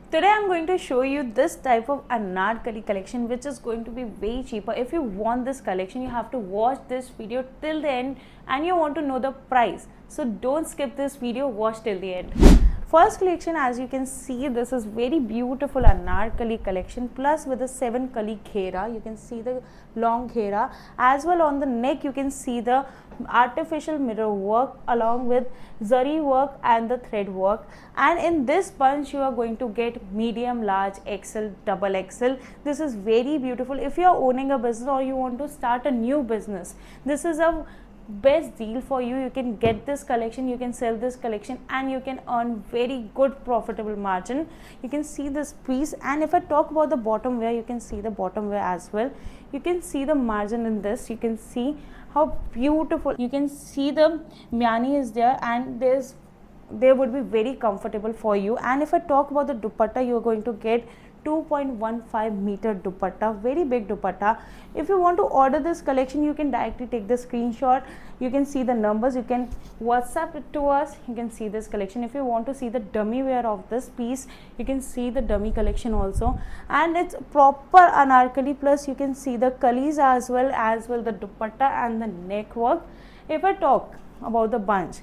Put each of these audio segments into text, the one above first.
Today I'm going to show you this type of anarkali collection which is going to be way cheaper. If you want this collection, you have to watch this video till the end and you want to know the price. So don't skip this video, watch till the end. First collection, as you can see, this is very beautiful anarkali collection plus with a 7 kali ghera. You can see the long ghera, as well on the neck you can see the artificial mirror work along with zari work and the thread work. And in this bunch you are going to get medium, large, XL, double XL. This is very beautiful. If you are owning a business or you want to start a new business, this is a best deal for you. You can get this collection, you can sell this collection and you can earn very good profitable margin. You can see this piece, and if I talk about the bottom wear, you can see the bottom wear as well. You can see the margin in this. You can see how beautiful. You can see the myani is there, and there would be very comfortable for you. And if I talk about the dupatta, you are going to get 2.15 meter dupatta, very big dupatta. If you want to order this collection, you can directly take the screenshot. You can see the numbers, you can WhatsApp it to us. You can see this collection. If you want to see the dummy wear of this piece, you can see the dummy collection also, and it's proper anarkali, plus you can see the kalis as well the dupatta and the neck work. If I talk about the bunch,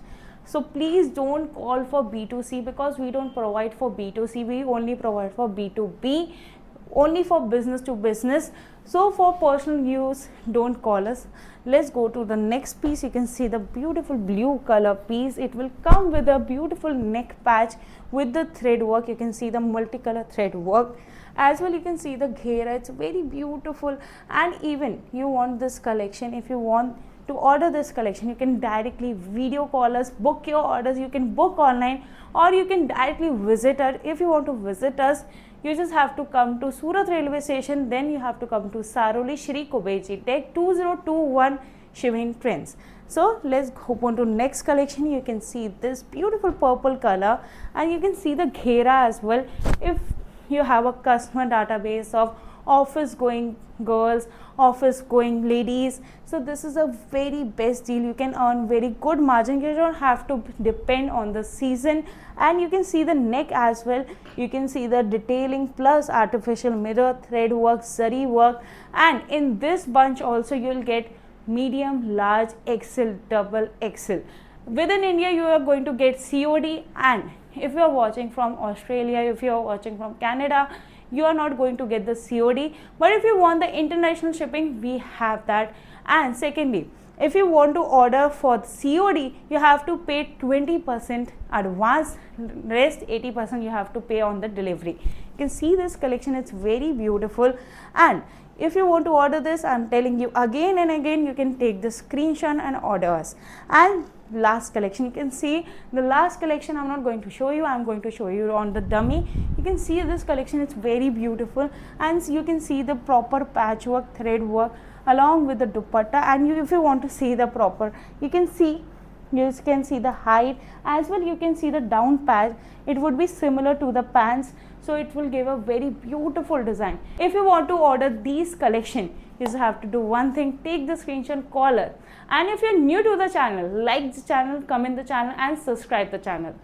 so please don't call for B2C because we don't provide for B2C, we only provide for B2B, only for business to business. So for personal use, don't call us. Let's go to the next piece. You can see the beautiful blue color piece. It will come with a beautiful neck patch with the thread work. You can see the multicolor thread work. As well, you can see the ghera. It's very beautiful. And even you want this collection, if you want to order this collection, you can directly video call us, book your orders. You can book online or you can directly visit us. If you want to visit us, you just have to come to Surat railway station, then you have to come to Saroli Shree Kuberji Tech 2021 Shiven Trendz. So let's go on to next collection. You can see this beautiful purple color and you can see the ghera as well. If you have a customer database of office going girls, office going ladies, so this is a very best deal. You can earn very good margin. You don't have to depend on the season. And you can see the neck as well. You can see the detailing plus artificial mirror, thread work, zari work. And in this bunch also you will get medium, large, XL, double XL. Within India you are going to get COD, and if you are watching from Australia, if you are watching from Canada, you are not going to get the COD. But if you want the international shipping, we have that. And secondly, if you want to order for COD, you have to pay 20% advance, rest 80% you have to pay on the delivery. You can see this collection, it's very beautiful. And if you want to order this, I'm telling you again and again, you can take the screenshot and order us. And last collection, you can see the last collection I'm not going to show you, I'm going to show you on the dummy. You can see this collection, it's very beautiful, and you can see the proper patchwork, thread work along with the dupatta. And if you want to see the proper, you can see the height as well. You can see the down patch, it would be similar to the pants, so it will give a very beautiful design. If you want to order these collection, you just have to do one thing, take the screenshot, call us. And if you're new to the channel, like the channel, comment the channel and subscribe the channel.